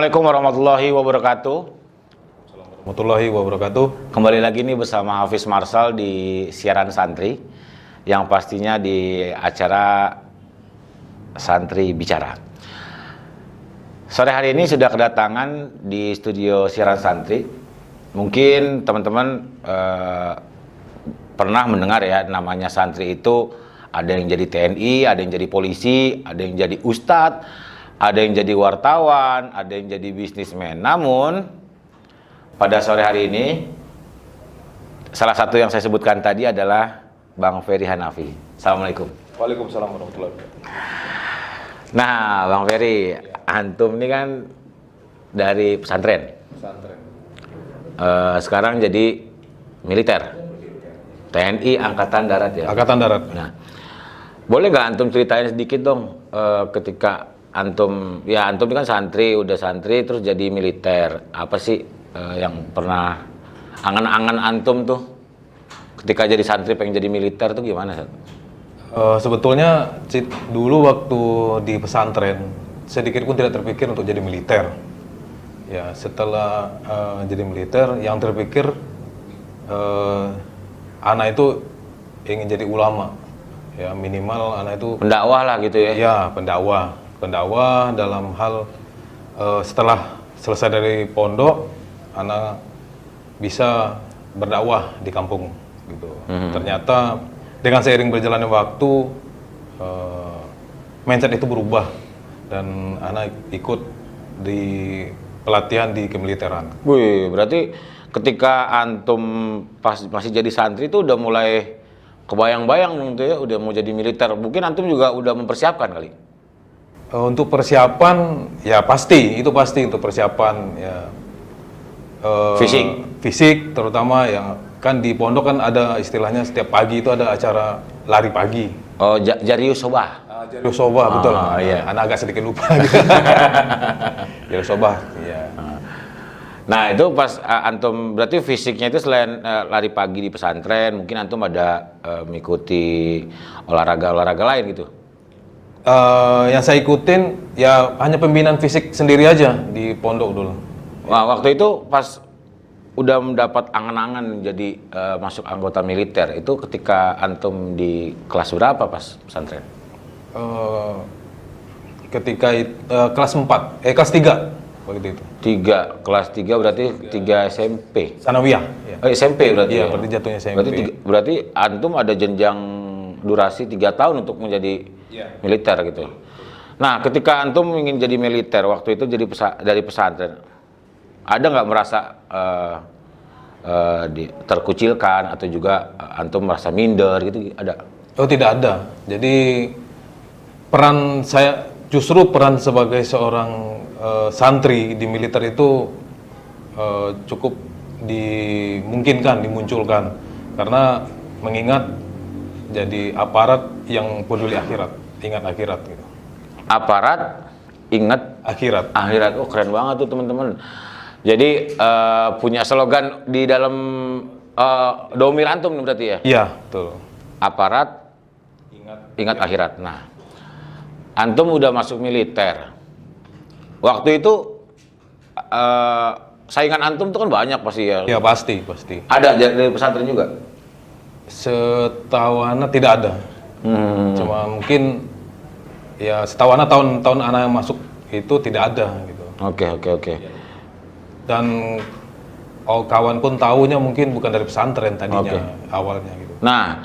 Assalamualaikum warahmatullahi wabarakatuh. Warahmatullahi wabarakatuh. Kembali lagi nih bersama Hafiz Marsal di siaran santri, yang pastinya di acara Santri Bicara. Sore hari ini sudah kedatangan di studio siaran santri. Mungkin teman-teman pernah mendengar ya, namanya santri itu ada yang jadi TNI, ada yang jadi polisi, ada yang jadi ustadz, ada yang jadi wartawan, ada yang jadi bisnismen. Namun pada sore hari ini salah satu yang saya sebutkan tadi adalah Bang Ferry Hanafi. Assalamualaikum. Waalaikumsalam warahmatullahi wabarakatuh. Nah, Bang Ferry, antum ini kan dari pesantren. Sekarang jadi militer. TNI Angkatan Darat ya. Angkatan Darat. Nah, boleh nggak antum ceritain sedikit dong ketika antum ini kan santri, udah santri terus jadi militer. Apa sih yang pernah angan-angan antum tuh ketika jadi santri pengen jadi militer tuh gimana? Sebetulnya dulu waktu di pesantren sedikit pun tidak terpikir untuk jadi militer. Ya, setelah jadi militer yang terpikir anak itu ingin jadi ulama. Ya, minimal anak itu Pendakwah lah gitu ya. Ya, pendakwah dalam hal setelah selesai dari pondok, anak bisa berdakwah di kampung gitu. Ternyata dengan seiring berjalannya waktu mindset itu berubah dan anak ikut di pelatihan di kemiliteran. Wih, berarti ketika antum pas masih jadi santri itu udah mulai kebayang-bayang gitu ya, udah mau jadi militer. Mungkin antum juga udah mempersiapkan kali. Untuk persiapan, ya pasti untuk persiapan ya. Fisik terutama ya, kan di pondok kan ada istilahnya setiap pagi itu ada acara lari pagi. Oh, Jarius Sobah. Jarius Sobah, betul. Iya. Anak agak sedikit lupa. Jarius Sobah, iya. Nah, itu pas antum berarti fisiknya itu selain lari pagi di pesantren, mungkin antum ada mengikuti olahraga lain gitu. Yang saya ikutin ya hanya pembinaan fisik sendiri aja di pondok dulu. Wah, waktu itu pas udah mendapat angan-angan jadi masuk anggota militer, itu ketika antum di kelas berapa pas pesantren? Ketika kelas 4, kelas 3 waktu itu. Kelas 3 berarti 3 SMP. Sanawiyah. Ya. SMP berarti. Iya, ya? berarti jatuhnya SMP. Berarti antum ada jenjang durasi 3 tahun untuk menjadi militer gitu. Nah, ketika antum ingin jadi militer waktu itu jadi dari pesantren, ada nggak merasa terkucilkan atau juga antum merasa minder gitu? Ada? Oh, tidak ada. Jadi peran sebagai seorang santri di militer itu cukup dimunculkan karena mengingat jadi aparat yang peduli akhirat, ingat akhirat gitu. Aparat ingat akhirat. Oh, keren banget tuh teman-teman. Jadi punya slogan di dalam domir antum berarti ya? Iya, betul. Aparat ingat akhirat. Nah, antum udah masuk militer. Waktu itu saingan antum tuh kan banyak pasti ya? Ya, pasti. Ada dari pesantren juga? Setahu Ana tidak ada. Cuma mungkin ya setahu Ana tahun Ana masuk itu tidak ada gitu. Oke. Dan kawan pun tahunya mungkin bukan dari pesantren tadinya awalnya gitu. Nah,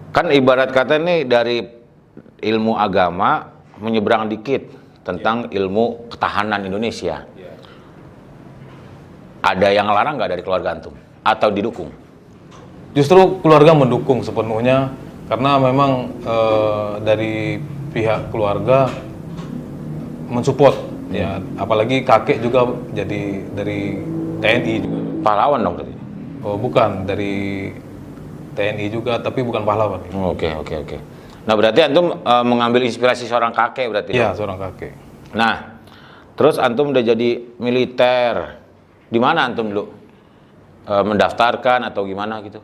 kan ibarat kata nih dari ilmu agama menyeberang dikit tentang ilmu ketahanan Indonesia. Ada yang larang nggak dari keluarga antum? Atau didukung? Justru keluarga mendukung sepenuhnya karena memang dari pihak keluarga mensupport ya, apalagi kakek juga jadi dari TNI juga. Pahlawan dong berarti? Oh, bukan dari TNI juga tapi bukan pahlawan. Oke. Nah, berarti antum mengambil inspirasi seorang kakek berarti? Iya, seorang kakek. Nah, terus antum udah jadi militer. Di mana antum dulu? Mendaftarkan atau gimana gitu?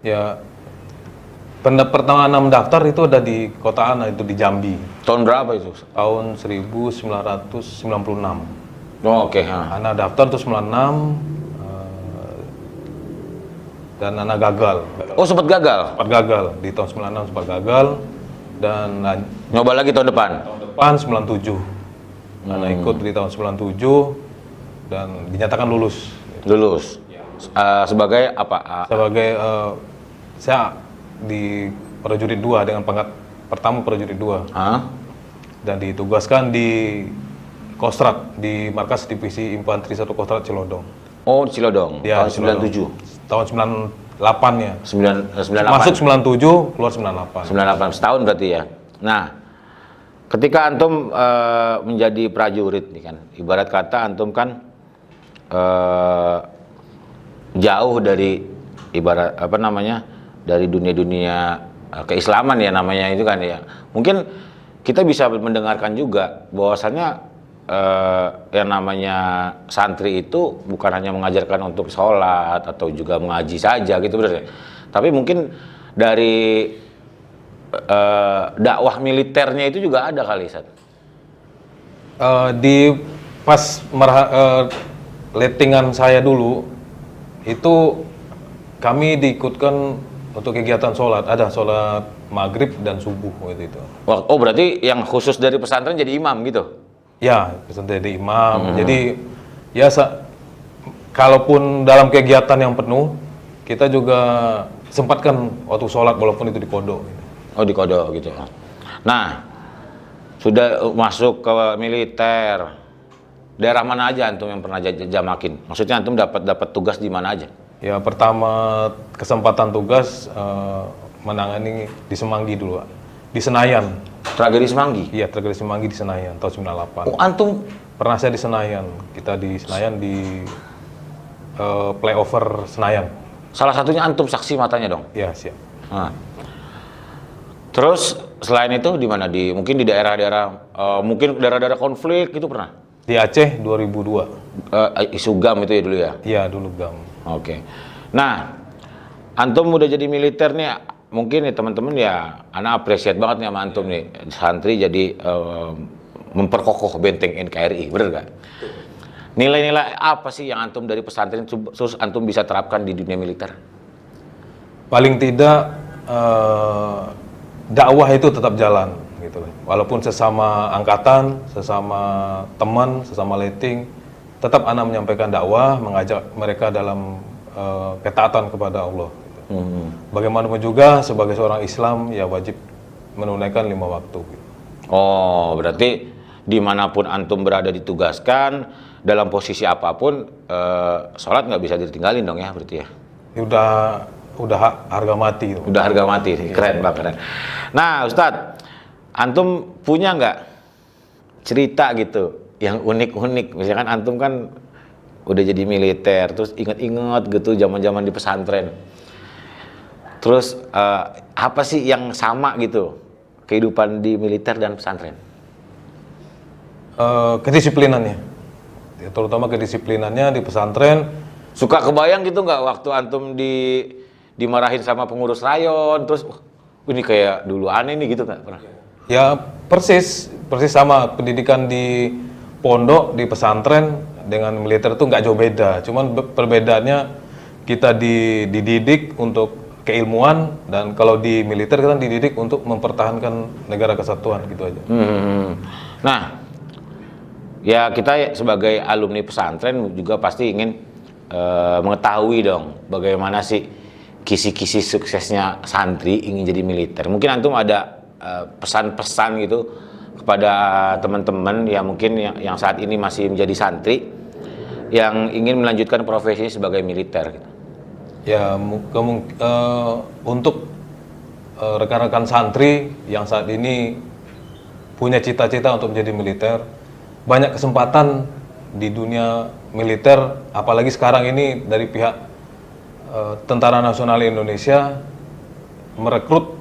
Ya, pertama mendaftar itu ada di kota Ana, itu di Jambi. Tahun berapa itu? Tahun 1996. Oh, oke. Ha. Anak daftar tuh 96 dan anak gagal. Oh, sempat gagal. Sempat gagal di tahun 96, sempat gagal dan Nyoba lagi tahun depan. depan 97. Anak ikut di tahun 97 dan dinyatakan lulus. Lulus. Sebagai apa? Sebagai saya di prajurit 2 dengan pangkat pertama prajurit 2 Hah? dan ditugaskan di Kostrad di markas divisi infanteri 1 Kostrad Cilodong. Oh, di Cilodong. Ya, Tahun Cilodong. 97. Tahun 98 ya. 98. Masuk 97, keluar 98. 98 setahun berarti ya. Nah, ketika antum menjadi prajurit nih kan, ibarat kata antum kan jauh dari ibarat apa namanya dari dunia-dunia keislaman ya namanya itu kan ya. Mungkin kita bisa mendengarkan juga bahwasannya yang namanya santri itu bukan hanya mengajarkan untuk sholat atau juga mengaji saja gitu benar ya. Tapi mungkin dari dakwah militernya itu juga ada kali, Sat. Di pas lettingan saya dulu itu kami diikutkan untuk kegiatan sholat, ada sholat maghrib dan subuh gitu itu. Oh, berarti yang khusus dari pesantren jadi imam gitu? Ya, pesantren jadi imam. Jadi ya kalaupun dalam kegiatan yang penuh kita juga sempatkan waktu sholat walaupun itu di kodok. Gitu. Oh, di kodok gitu. Nah, sudah masuk ke militer. Daerah mana aja antum yang pernah jamakin? Maksudnya antum dapat tugas di mana aja? Ya, pertama kesempatan tugas menangani di Semanggi dulu, Pak. Di Senayan. Tragedi Semanggi? Iya, tragedi Semanggi di Senayan tahun 98. Oh, antum Pernah saya di Senayan. Kita di Senayan di playover Senayan. salah satunya antum saksi matanya dong? Ya, siap. Nah. Terus selain itu di mana? Mungkin di daerah-daerah mungkin daerah-daerah konflik itu pernah? Di Aceh 2002. Isugam itu ya dulu ya? Iya, dulu GAM. Oke. Nah, antum udah jadi militer nih, mungkin nih teman-teman ya, anak apresiat banget nih sama antum nih, santri jadi memperkokoh benteng NKRI, bener gak? Nilai-nilai apa sih yang antum dari pesantren terus antum bisa terapkan di dunia militer? Paling tidak dakwah itu tetap jalan gitu. Walaupun sesama angkatan, sesama teman, sesama letting, tetap anak menyampaikan dakwah, mengajak mereka dalam ketaatan kepada Allah. Gitu. Bagaimanapun juga sebagai seorang Islam ya wajib menunaikan 5 waktu. Gitu. Oh, berarti dimanapun antum berada ditugaskan, dalam posisi apapun, sholat nggak bisa ditinggalin dong ya, berarti ya? Udah harga mati. Gitu. Udah harga mati, keren banget, keren. Nah, Ustadz, antum punya nggak cerita gitu yang unik-unik? Misalkan antum kan udah jadi militer, terus inget-inget gitu zaman-zaman di pesantren. Terus apa sih yang sama gitu kehidupan di militer dan pesantren? Kedisiplinannya, terutama kedisiplinannya di pesantren. Suka kebayang gitu nggak waktu antum dimarahin sama pengurus rayon, terus ini kayak dulu aneh nih gitu nggak pernah? Ya persis sama pendidikan di pondok, di pesantren dengan militer itu nggak jauh beda. Cuman perbedaannya kita dididik untuk keilmuan dan kalau di militer kita dididik untuk mempertahankan negara kesatuan gitu aja. Nah, ya kita sebagai alumni pesantren juga pasti ingin mengetahui dong bagaimana sih kisi-kisi suksesnya santri ingin jadi militer. Mungkin antum ada pesan-pesan gitu kepada teman-teman yang mungkin yang saat ini masih menjadi santri yang ingin melanjutkan profesinya sebagai militer gitu. Ya untuk rekan-rekan santri yang saat ini punya cita-cita untuk menjadi militer, banyak kesempatan di dunia militer, apalagi sekarang ini dari pihak Tentara Nasional Indonesia merekrut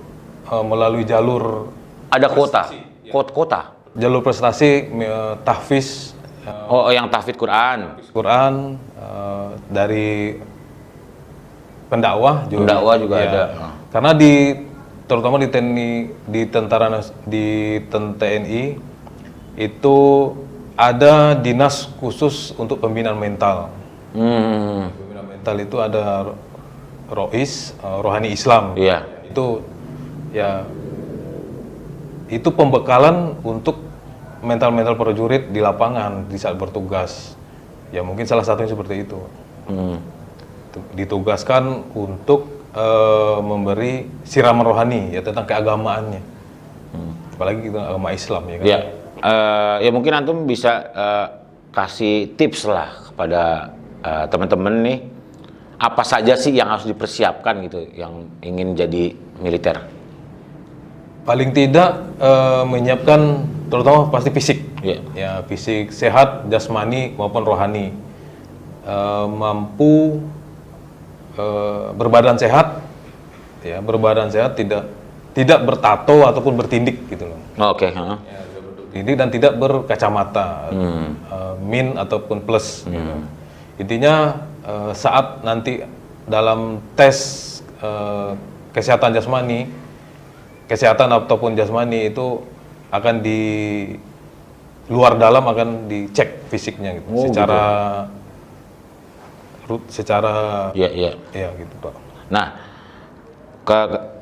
melalui jalur Ada kota, jalur prestasi tahfiz yang tahfidz Quran. Quran dari pendakwah juga Ya. ada. Karena terutama di TNI, di TNI itu ada dinas khusus untuk pembinaan mental. Hmm. Pembinaan mental itu ada Rois, Rohani Islam. Iya. Itu ya itu pembekalan untuk mental-mental prajurit di lapangan di saat bertugas. Ya mungkin salah satunya seperti itu. Hmm. Ditugaskan untuk memberi siraman rohani ya tentang keagamaannya. Apalagi kita agama Islam ya kan. Ya, ya mungkin antum bisa kasih tips lah kepada teman-teman nih, apa saja sih yang harus dipersiapkan gitu, yang ingin jadi militer? Paling tidak menyiapkan terutama pasti fisik. Ya. Ya fisik sehat, jasmani maupun rohani. Mampu berbadan sehat, ya berbadan sehat, tidak bertato ataupun bertindik gitu loh. Oke. Ya, tidak bertindik dan tidak berkacamata, min ataupun plus. Gitu. Intinya saat nanti dalam tes kesehatan jasmani, kesehatan ataupun jasmani itu akan di luar dalam akan dicek fisiknya gitu, secara Iya, iya. ya gitu Pak. Nah,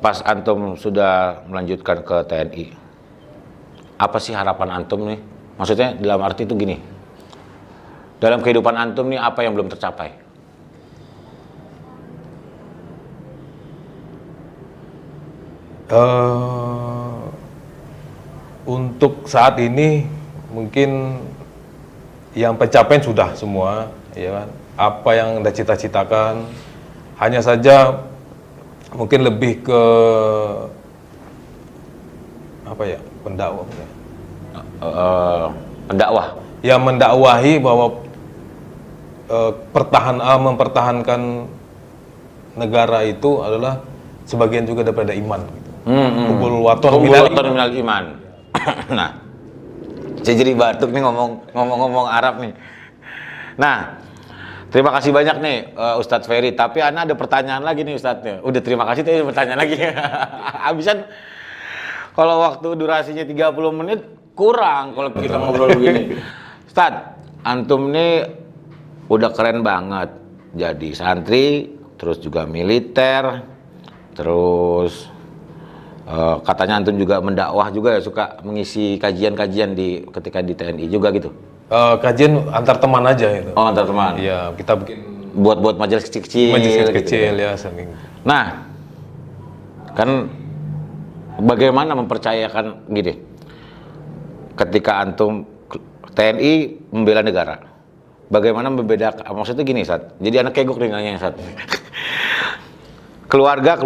pas antum sudah melanjutkan ke TNI, apa sih harapan antum nih? Maksudnya dalam arti itu gini, dalam kehidupan antum nih apa yang belum tercapai? Untuk saat ini mungkin yang pencapaian sudah semua, ya kan? Apa yang Anda cita-citakan, hanya saja mungkin lebih ke apa ya, pendakwah. Pendakwah. Ya mendakwahi bahwa mempertahankan negara itu adalah sebagian juga daripada iman. Gitu. Hubul waton minal iman. Nah, saya jadi batuk nih ngomong Arab nih. Nah, terima kasih banyak nih Ustadz Ferry. Tapi Ana ada pertanyaan lagi nih Ustadznya. Udah terima kasih, tapi ada pertanyaan lagi. Habisan kalau waktu durasinya 30 menit kurang kalau kita ngobrol begini. Ustadz, antum nih udah keren banget. Jadi santri, terus juga militer, terus katanya antum juga mendakwah juga ya, suka mengisi kajian-kajian ketika di TNI juga gitu. Kajian antar teman aja itu. Oh, antar teman. Iya, kita bikin buat majelis kecil-kecil. majelis gitu. kecil ya sering. Nah, kan bagaimana mempercayakan gini? Ketika antum TNI membela negara, bagaimana membedakan? Maksudnya gini, Sat. Jadi anak kegok nih nanya, Sat. keluarga,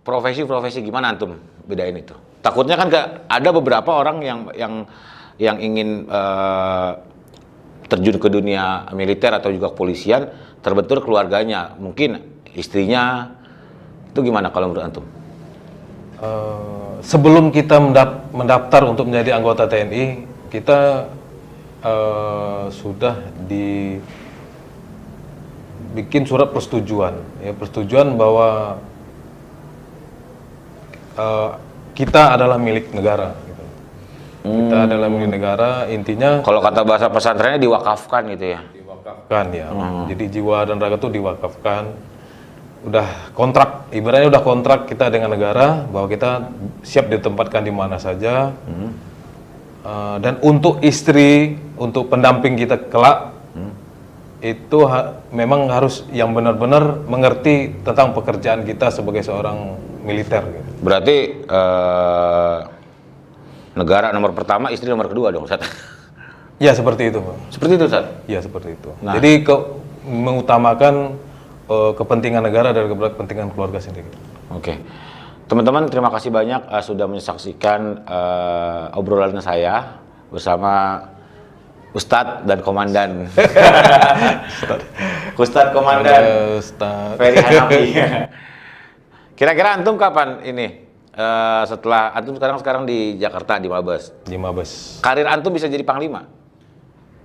profesi gimana antum bedain itu? Takutnya kan ada beberapa orang yang ingin terjun ke dunia militer atau juga kepolisian, terbentur keluarganya, mungkin istrinya, itu gimana kalau menurut antum? Sebelum kita mendaftar untuk menjadi anggota TNI, kita sudah dibikin surat persetujuan, ya persetujuan bahwa kita adalah milik negara. Gitu. Kita adalah milik negara, intinya. Kalau kata bahasa pesantrennya diwakafkan gitu ya? Diwakafkan ya. Jadi jiwa dan raga itu diwakafkan. Udah kontrak, ibaratnya udah kontrak kita dengan negara bahwa kita siap ditempatkan di mana saja. Dan untuk istri, untuk pendamping kita kelak, itu memang harus yang benar-benar mengerti tentang pekerjaan kita sebagai seorang militer. Gitu. Berarti negara nomor pertama, istri nomor kedua dong, Ustaz? Ya seperti itu, Pak. Seperti itu, Ustaz? Ya seperti itu. Nah. Jadi mengutamakan kepentingan negara dari kepentingan keluarga sendiri. Oke. Teman-teman, terima kasih banyak sudah menyaksikan obrolan saya bersama Ustadz dan Komandan. Ustadz Komandan Ferry Hanafi. Kira-kira antum kapan ini? Setelah antum sekarang di Jakarta di Mabes. Di Mabes. Karir antum bisa jadi panglima?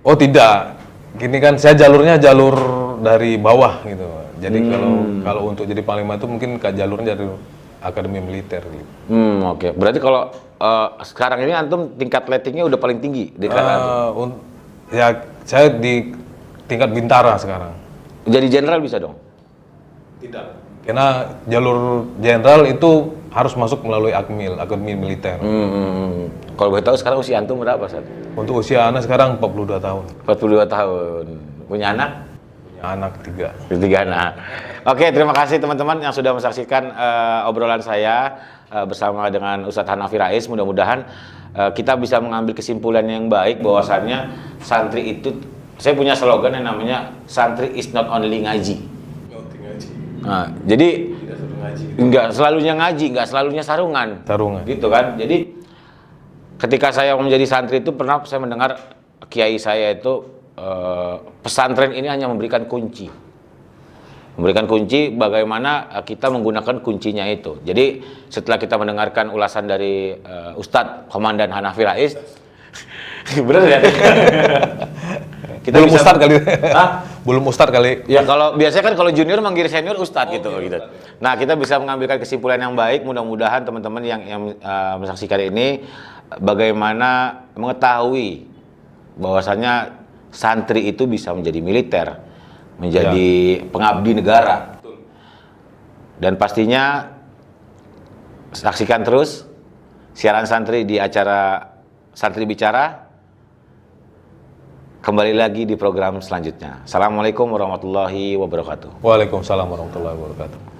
Oh tidak. Gini kan saya jalurnya jalur dari bawah gitu. Jadi kalau untuk jadi panglima itu mungkin jalurnya dari akademi militer gitu. Oke. Berarti kalau sekarang ini antum tingkat ratingnya udah paling tinggi di kalangan antum. Ya, saya di tingkat bintara sekarang. Jadi jenderal bisa dong? Tidak. Karena jalur jenderal itu harus masuk melalui akademi militer. Kalau boleh tahu sekarang usia antum berapa, Sat? Untuk usia anak sekarang 42 tahun. 42 tahun. Punya anak? Punya anak 3. Tiga anak. Oke, terima kasih teman-teman yang sudah menyaksikan obrolan saya bersama dengan Ustadz Hanafi Rais. Mudah-mudahan kita bisa mengambil kesimpulan yang baik bahwasannya santri itu, saya punya slogan yang namanya santri is not only ngaji. Nah, jadi nggak selalunya ngaji, nggak selalunya sarungan. Gitu kan. Jadi ketika saya menjadi santri itu pernah saya mendengar kiai saya itu pesantren ini hanya memberikan kunci. Memberikan kunci bagaimana kita menggunakan kuncinya itu. Jadi setelah kita mendengarkan ulasan dari Ustadz Komandan Hanafi Rais, bener ya? Kita belum bisa ustad kali. Hah? Belum ustad kali. Ya kalau biasanya kan kalau junior manggil senior ustadz gitu. Nah, kita bisa mengambilkan kesimpulan yang baik. Mudah-mudahan teman-teman yang menyaksikan ini bagaimana mengetahui bahwasanya santri itu bisa menjadi militer, menjadi pengabdi negara. Dan pastinya saksikan terus siaran santri di acara Santri Bicara. Kembali lagi di program selanjutnya. Assalamualaikum warahmatullahi wabarakatuh. Waalaikumsalam warahmatullahi wabarakatuh.